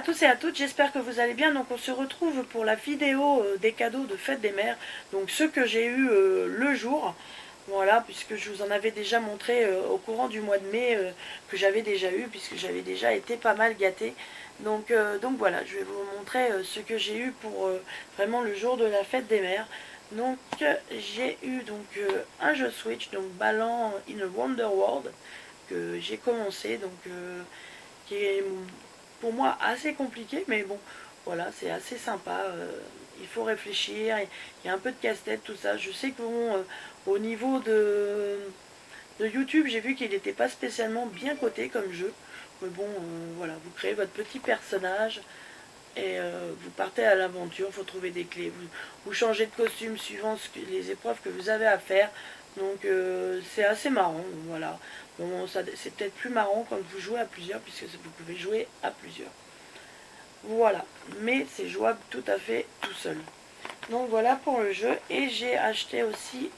tous et à toutes, j'espère que vous allez bien. Donc on se retrouve pour la vidéo des cadeaux de fête des mères. Donc ceux que j'ai eu le jour, voilà, puisque je vous en avais déjà montré au courant du mois de mai que j'avais déjà eu, puisque j'avais déjà été pas mal gâtée. Donc voilà, je vais vous montrer ce que j'ai eu pour vraiment le jour de la fête des mères. Donc j'ai eu un jeu Switch, donc Balan in a Wonder World, que j'ai commencé, qui est pour moi assez compliqué, mais bon, voilà, c'est assez sympa. Il faut réfléchir, il y a un peu de casse-tête, tout ça. Je sais que bon, au niveau de YouTube, j'ai vu qu'il n'était pas spécialement bien coté comme jeu. Mais bon, voilà, vous créez votre petit personnage et vous partez à l'aventure, il faut trouver des clés. Vous changez de costume suivant les épreuves que vous avez à faire. Donc c'est assez marrant, voilà. Bon, c'est peut-être plus marrant quand vous jouez à plusieurs, puisque vous pouvez jouer à plusieurs. Voilà, mais c'est jouable tout à fait tout seul. Donc voilà pour le jeu, et j'ai acheté aussi,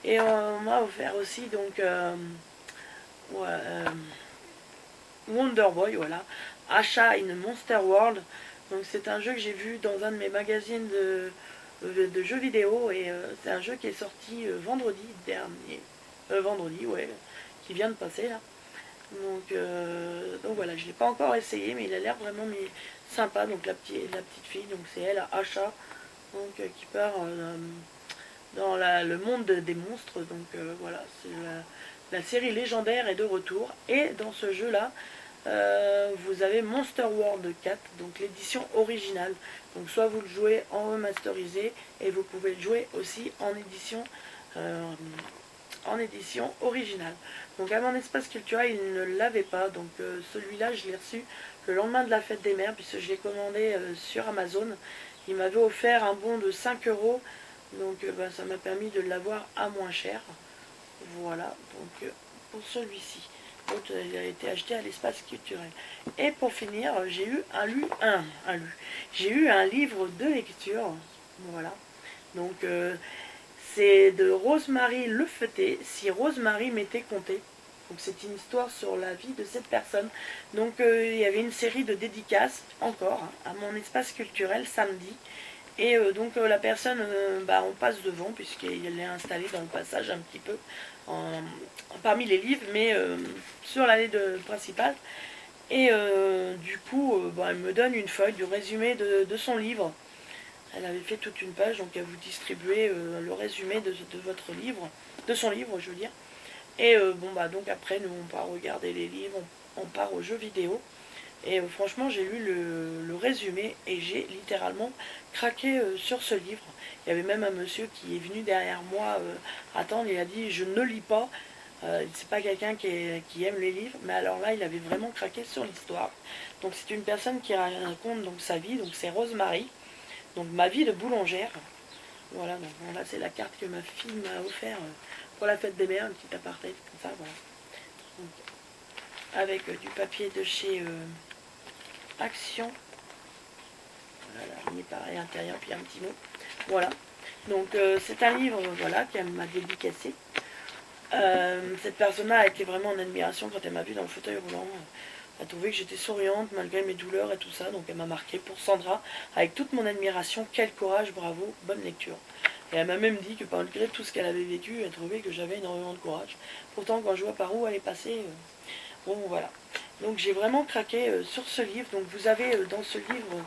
et on m'a offert aussi ouais, Wonder Boy, voilà, Achat in Monster World. Donc c'est un jeu que j'ai vu dans un de mes magazines de jeux vidéo, et c'est un jeu qui est sorti vendredi dernier, vendredi, ouais, qui vient de passer là. Donc voilà, je ne l'ai pas encore essayé, mais il a l'air vraiment sympa. Donc la petite fille, donc c'est elle, Asha, donc qui part dans le monde des monstres. Donc voilà, c'est la série légendaire est de retour. Et dans ce jeu-là, vous avez Monster World 4, donc l'édition originale. Donc soit vous le jouez en remasterisé, et vous pouvez le jouer aussi euh, en édition originale. Donc à mon espace culturel, il ne l'avait pas. Donc celui-là, je l'ai reçu le lendemain de la fête des mères, puisque je l'ai commandé sur Amazon. Il m'avait offert un bon de 5 euros. Donc ça m'a permis de l'avoir à moins cher. Voilà, donc pour celui-ci. L'autre, il a été acheté à l'espace culturel. Et pour finir, j'ai eu j'ai eu un livre de lecture. Voilà. Donc c'est de Rosemary Lefeuté, si Rosemary m'était compté. Donc c'est une histoire sur la vie de cette personne. Donc il y avait une série de dédicaces, encore, à mon espace culturel samedi. Et la personne, on passe devant, puisqu'elle est installée dans le passage un petit peu, parmi les livres, mais sur l'allée principale. Et du coup, elle me donne une feuille du résumé de son livre. Elle avait fait toute une page, donc elle vous distribuez le résumé de votre livre, de son livre, je veux dire. Et donc après, nous, on part regarder les livres, on part aux jeux vidéo. Et franchement, j'ai lu le résumé, et j'ai littéralement craqué sur ce livre. Il y avait même un monsieur qui est venu derrière moi attendre, il a dit « je ne lis pas ». C'est pas quelqu'un qui aime les livres, mais alors là, il avait vraiment craqué sur l'histoire. Donc c'est une personne qui raconte donc sa vie, donc c'est Rosemary. Donc ma vie de boulangère. Voilà, donc bon, là c'est la carte que ma fille m'a offert pour la fête des mères, un petit aparté comme ça, voilà. Donc, avec du papier de chez Action. Voilà, il est pareil à l'intérieur, puis un petit mot. Voilà. Donc c'est un livre, voilà, qu'elle m'a dédicacé. Cette personne-là a été vraiment en admiration quand elle m'a vu dans le fauteuil roulant. Elle a trouvé que j'étais souriante malgré mes douleurs et tout ça, donc elle m'a marqué pour Sandra, avec toute mon admiration. Quel courage, bravo, bonne lecture. Et elle m'a même dit que malgré tout ce qu'elle avait vécu, elle trouvait que j'avais énormément de courage. Pourtant, quand je vois par où elle est passée, bon voilà. Donc j'ai vraiment craqué sur ce livre. Donc vous avez dans ce livre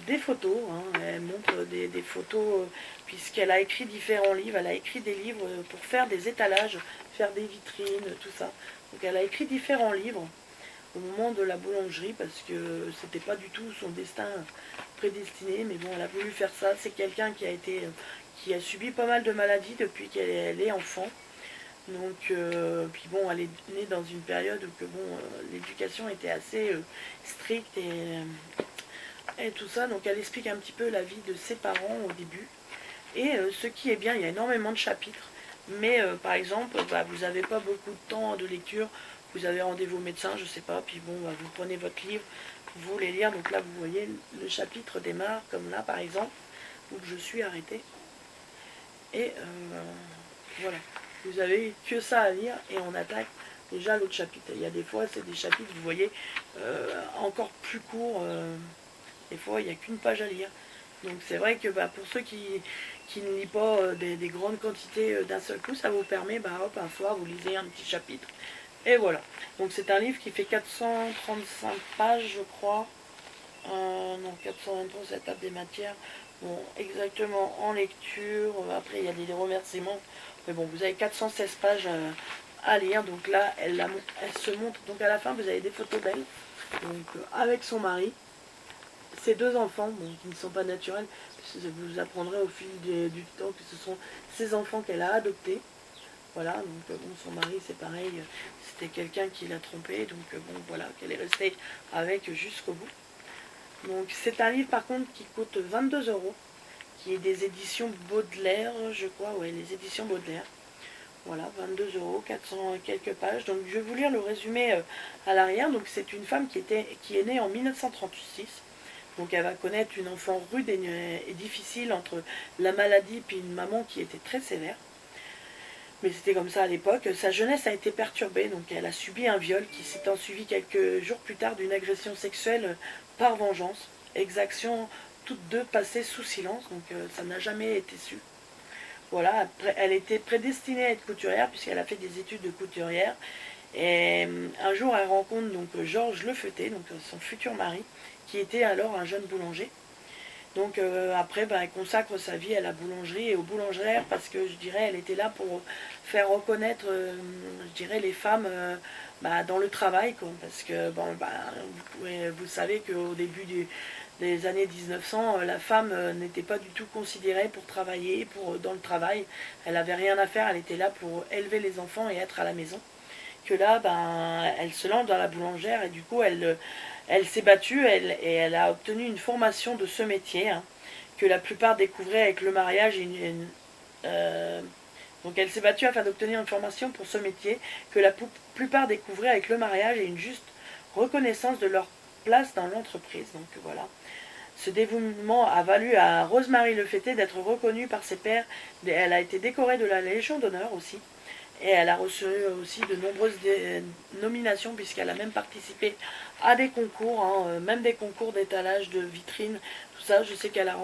des photos, hein. Elle montre des photos, puisqu'elle a écrit différents livres. Elle a écrit des livres pour faire des étalages, faire des vitrines, tout ça. Donc elle a écrit différents livres au moment de la boulangerie, parce que c'était pas du tout son destin prédestiné, mais bon, elle a voulu faire ça. C'est quelqu'un qui a subi pas mal de maladies depuis qu'elle est enfant. Donc puis bon, elle est née dans une période où l'éducation était assez stricte, et tout ça. Donc elle explique un petit peu la vie de ses parents au début. Et ce qui est bien, il y a énormément de chapitres, mais par exemple, vous n'avez pas beaucoup de temps de lecture. Vous avez rendez-vous au médecin, je sais pas, puis bon, vous prenez votre livre, vous voulez lire. Donc là, vous voyez, le chapitre démarre comme là, par exemple, où je suis arrêtée. Et voilà, vous avez que ça à lire, et on attaque déjà l'autre chapitre. Il y a des fois, c'est des chapitres, vous voyez, encore plus courts. Des fois, il n'y a qu'une page à lire. Donc c'est vrai que pour ceux qui ne lisent pas des grandes quantités d'un seul coup, ça vous permet, hop, un soir, vous lisez un petit chapitre. Et voilà. Donc c'est un livre qui fait 435 pages, je crois. Non, 423, c'est la table des matières. Bon, exactement en lecture. Après, il y a des remerciements. Mais bon, vous avez 416 pages à lire. Donc là, elle se montre. Donc à la fin, vous avez des photos d'elle. Donc avec son mari. Ses deux enfants, bon, qui ne sont pas naturels. Vous apprendrez au fil du temps que ce sont ses enfants qu'elle a adoptés. Voilà, donc bon, son mari, c'est pareil. C'était quelqu'un qui l'a trompé. Donc bon, voilà, qu'elle est restée avec jusqu'au bout. Donc c'est un livre par contre qui coûte 22 euros, qui est des éditions Baudelaire, je crois, ouais, les éditions Baudelaire. Voilà, 22 euros, 400 quelques pages. Donc je vais vous lire le résumé à l'arrière. Donc c'est une femme qui est née en 1936. Donc elle va connaître une enfance rude et difficile entre la maladie puis une maman qui était très sévère. Mais c'était comme ça à l'époque. Sa jeunesse a été perturbée, donc elle a subi un viol qui s'est ensuivi quelques jours plus tard d'une agression sexuelle par vengeance. Exaction toutes deux passées sous silence, donc ça n'a jamais été su. Voilà, après, elle était prédestinée à être couturière puisqu'elle a fait des études de couturière. Et un jour, elle rencontre donc Georges Lefeuté, donc son futur mari, qui était alors un jeune boulanger. Donc après, elle consacre sa vie à la boulangerie et aux boulangères parce que je dirais, elle était là pour faire reconnaître, je dirais, les femmes dans le travail, quoi. Parce que bon, vous savez qu'au début des années 1900, la femme n'était pas du tout considérée pour travailler, dans le travail. Elle n'avait rien à faire, elle était là pour élever les enfants et être à la maison. Que là, elle se lance dans la boulangère et du coup, elle s'est battue et elle a obtenu une formation de ce métier, hein, que la plupart découvraient avec le mariage. Donc elle s'est battue afin d'obtenir une formation pour ce métier que la plupart découvraient avec le mariage et une juste reconnaissance de leur place dans l'entreprise. Donc voilà. Ce dévouement a valu à Rosemary Lefeuté d'être reconnue par ses pairs. Elle a été décorée de la Légion d'honneur aussi. Et elle a reçu aussi de nombreuses nominations puisqu'elle a même participé à des concours, hein, même des concours d'étalage de vitrines, tout ça. Je sais qu'elle a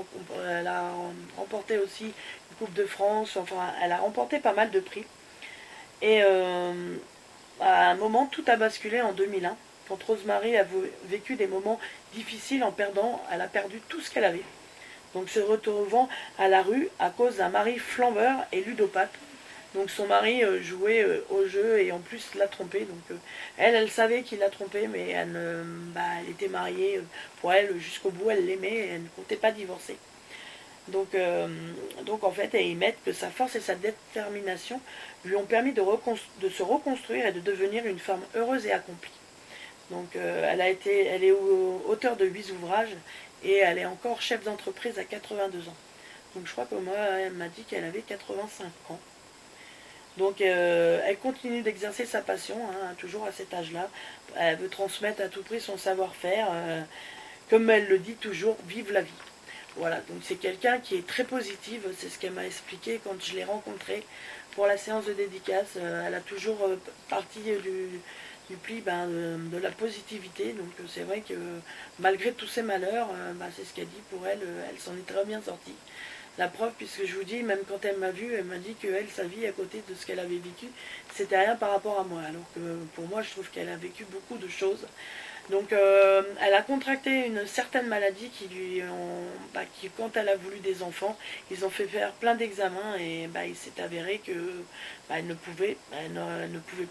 remporté aussi une Coupe de France, enfin elle a remporté pas mal de prix. Et à un moment, tout a basculé en 2001, quand Rosemary a vécu des moments difficiles en perdant, elle a perdu tout ce qu'elle avait. Donc se retrouvant à la rue à cause d'un mari flambeur et ludopathe. Donc son mari jouait au jeu et en plus l'a trompée. Donc elle savait qu'il l'a trompée, mais elle était mariée pour elle jusqu'au bout, elle l'aimait et elle ne comptait pas divorcer. Donc en fait, ils mettent que sa force et sa détermination lui ont permis de se reconstruire et de devenir une femme heureuse et accomplie. Donc elle est auteure de 8 ouvrages et elle est encore chef d'entreprise à 82 ans. Donc je crois que moi, elle m'a dit qu'elle avait 85 ans. Donc elle continue d'exercer sa passion, hein, toujours à cet âge-là. Elle veut transmettre à tout prix son savoir-faire. Comme elle le dit toujours, vive la vie. Voilà, donc c'est quelqu'un qui est très positive, c'est ce qu'elle m'a expliqué quand je l'ai rencontrée pour la séance de dédicace. Elle a toujours parti du pli de la positivité, donc c'est vrai que malgré tous ses malheurs, c'est ce qu'elle dit pour elle, elle s'en est très bien sortie. La preuve, puisque je vous dis, même quand elle m'a vue, elle m'a dit que elle, sa vie à côté de ce qu'elle avait vécu, c'était rien par rapport à moi, alors que pour moi, je trouve qu'elle a vécu beaucoup de choses. Donc elle a contracté une certaine maladie qui quand elle a voulu des enfants, ils ont fait faire plein d'examens et il s'est avéré que elle ne pouvait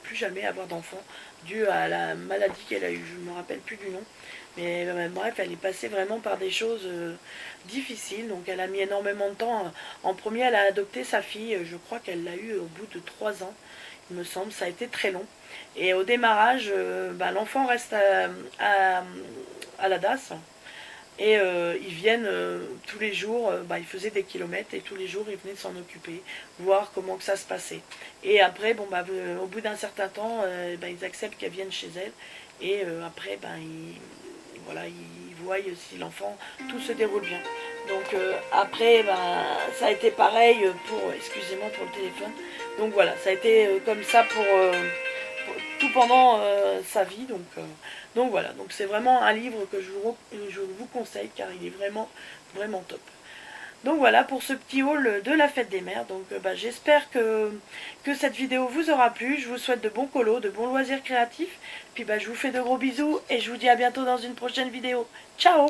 plus jamais avoir d'enfants dû à la maladie qu'elle a eue. Je ne me rappelle plus du nom. Mais bref, elle est passée vraiment par des choses difficiles. Donc elle a mis énormément de temps. En premier, elle a adopté sa fille. Je crois qu'elle l'a eue au bout de 3 ans. Il me semble, ça a été très long. Et au démarrage, l'enfant reste à la DAS. Et ils viennent tous les jours, ils faisaient des kilomètres et tous les jours ils venaient s'en occuper, voir comment que ça se passait. Et après, au bout d'un certain temps, ils acceptent qu'elle vienne chez elle. Et après, ils voient si l'enfant, tout se déroule bien. Donc après, ça a été pareil excusez-moi pour le téléphone. Donc voilà, ça a été comme ça pour tout pendant sa vie. Donc voilà, donc c'est vraiment un livre que je vous conseille car il est vraiment, vraiment top. Donc voilà pour ce petit haul de la fête des mères. Donc j'espère que cette vidéo vous aura plu. Je vous souhaite de bons colos, de bons loisirs créatifs. Puis je vous fais de gros bisous et je vous dis à bientôt dans une prochaine vidéo. Ciao!